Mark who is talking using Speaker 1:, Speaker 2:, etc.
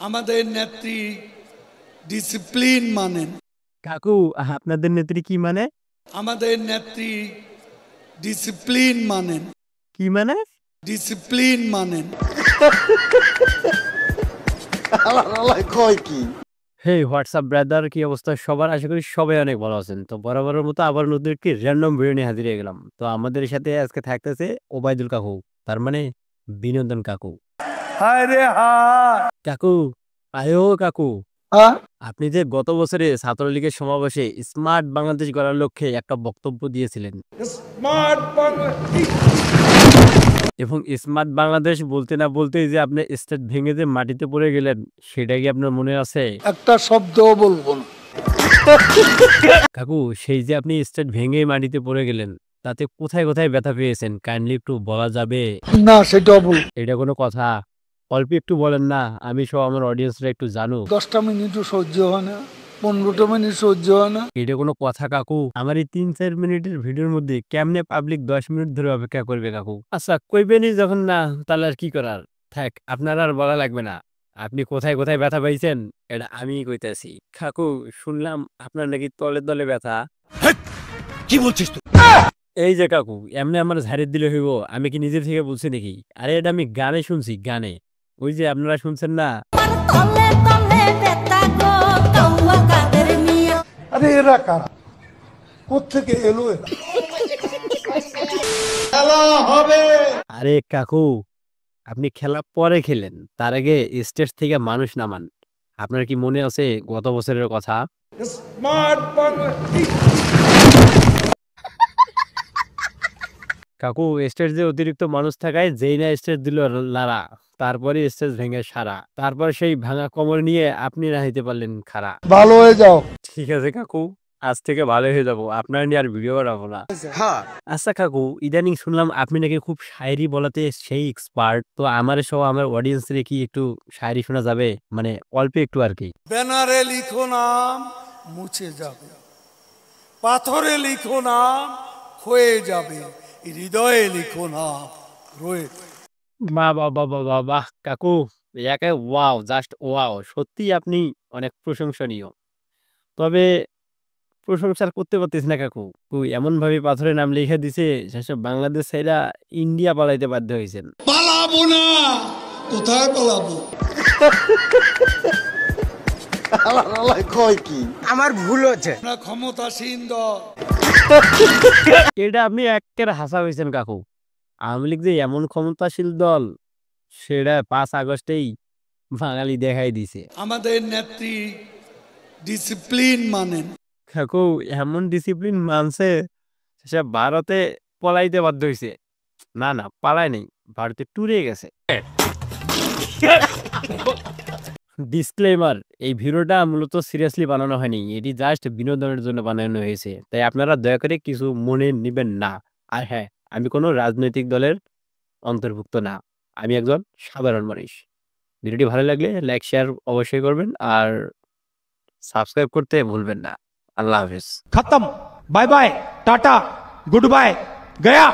Speaker 1: আমাদের নেত্রী ডিসিপ্লিন মানেন।
Speaker 2: কাকু আপনাদের নেত্রী কি মানে?
Speaker 1: আমাদের নেত্রী ডিসিপ্লিন মানেন।
Speaker 2: কি মানে?
Speaker 1: ডিসিপ্লিন মানেন।
Speaker 2: হে হোয়াটসঅ্যাপ ব্রাদার, কি অবস্থা সবার? আশা করি সবাই অনেক ভালো আছেন। তো বরাবরের মতো আবার নতুন একটি র্যান্ডম ভিডিও নিয়ে হাজির হয়ে গেলাম। তো আমাদের সাথে আজকে থাকতেছে ওবায়দুল কাকু, তার মানে বিনোদন কাকু।
Speaker 1: হায় রে হায়।
Speaker 2: কাকু আয়ো কাকু,
Speaker 1: হ্যাঁ?
Speaker 2: আপনি যে গত বছরে ছাত্রলীগের সমাবেশে স্মার্ট বাংলাদেশ গড়ার লক্ষ্যে একটা বক্তব্য দিয়েছিলেন
Speaker 1: স্মার্ট বাংলাদেশ।
Speaker 2: এবং স্মার্ট বাংলাদেশ বলতে না বলতেই যে আপনি স্টেট ভেঙে যে মাটিতে পড়ে গেলেন, সেটা কি আপনার মনে আছে?
Speaker 1: একটা শব্দও বলবো না।
Speaker 2: কাকু সেই যে আপনি স্টেট ভেঙে মাটিতে পড়ে গেলেন, তাতে কোথায় কোথায় ব্যথা পেয়েছেন কাইন্ডলি একটু বলা যাবে?
Speaker 1: না, সেটাও বল।
Speaker 2: এটা কোনো কথা? অল্প একটু বলেন না, আমি সহ আমার অডিয়েন্সরা একটু জানুক।
Speaker 1: 10টা মিনিটও সহ্য হয় না, 15টা মিনিট সহ্য হয় না।
Speaker 2: এটা কোনো কথা কাকু? আমার এই 3-4 মিনিটের ভিডিওর মধ্যে কেমনে পাবলিক 10 মিনিট ধরে অপেক্ষা করবে কাকু? আচ্ছা কইবেনই যখন না, তাহলে আর কি করার, থাক আপনার আর বলা লাগবে না। আপনি কোথায় কোথায় ব্যথা পাইছেন এটা আমিই কইতাছি। কাকু শুনলাম আপনার নাকি তলে তলে ব্যথা।
Speaker 1: কি বলছিস তুই?
Speaker 2: এই যে কাকু এমনি আমার ঝাড়ে দিলে হইব? আমি কি নিজের থেকে বলছি নাকি? আরে এটা আমি গানে শুনছি, গানে। ওই যে আপনারা শুনছেন না?
Speaker 1: আরে এরা কারা? কোত্থেকে এলো এরা? খেলা হবে।
Speaker 2: আরে কাকু আপনি খেলা পরে খেলেন, তার আগে স্টেজ থেকে মানুষ নামান। আপনার কি মনে আছে গত বছরের কথা?
Speaker 1: স্মার্ট বাংলাদেশ।
Speaker 2: কাকু স্টেজে অতিরিক্ত মানুষ থাকায় যেই না স্টেজ দিল লারা, তারপরে স্টেজ ভেঙে সারা, তারপর সেই ভাঙা কোমর নিয়ে আপনি রাহিতে পারলেন খাড়া।
Speaker 1: ভালো হয়ে যাও।
Speaker 2: ঠিক আছে কাকু, আজ থেকে ভালো হয়ে যাবো, আপনার নিয়ে আর ভিডিও বানাবো না। আচ্ছা কাকু, ইদানিং শুনলাম আপনি নাকি খুব শায়েরি বলাতে সেই এক্সপার্ট। তো আমার সহ আমার অডিয়েন্সের কি একটু শায়েরি শোনা যাবে? মানে অল্প একটু আর কি।
Speaker 1: ব্যানারে লিখো নাম, মুছে যাবে। পাথরে লিখো নাম, ক্ষয়ে যাবে। হৃদয়ে লিখো নাম, রয়ে।
Speaker 2: বাহ বাহ বাহ বাহ বাহ বাহ কাকু, একে ওয়াও, জাস্ট ওয়াও, সত্যি আপনি অনেক প্রশংসনীয়। তবে প্রশংসা আর করতে পারতেছি না কাকু। এমন ভাবে পাথরে নাম লিখে দিছে, শেষে বাংলাদেশ ছেড়া ইন্ডিয়া পালাইতে বাধ্য হয়েছেন।
Speaker 1: পালাবো না, কোথায় পালাবো?
Speaker 3: আমার ভুল হচ্ছে।
Speaker 1: না ক্ষমতাসীন দল।
Speaker 2: এটা আপনি একের হাসা হয়েছেন কাকু। আওয়ামী লীগ যে এমন ক্ষমতাশীল দল, সেটা 5 আগস্টেই বাঙালি দেখাই দিছে।
Speaker 1: আমাদের নেত্রী ডিসিপ্লিন মানেন।
Speaker 2: কাকু এমন ডিসিপ্লিন মানছে, সে ভারতে পলাইতে বাধ্য হয়েছে। না না পালায় নেই, ভারতে ট্যুরে গেছে। ডিসক্লেমার, এই ভিডিওটা মূলত সিরিয়াসলি বানানো হয়নি, এটি জাস্ট বিনোদনের জন্য বানানো হয়েছে, তাই আপনারা দয়া করে কিছু মনে নেবেন না। আর হ্যাঁ, আমি কোনো রাজনৈতিক দলের অন্তর্ভুক্ত না, আমি একজন সাধারণ মানুষ। ভিডিওটি ভালো লাগলে লাইক শেয়ার অবশ্যই করবেন, আর সাবস্ক্রাইব করতে ভুলবেন না। আল্লাহ হাফেজ।
Speaker 3: खत्म। Bye bye, tata, good bye, गया।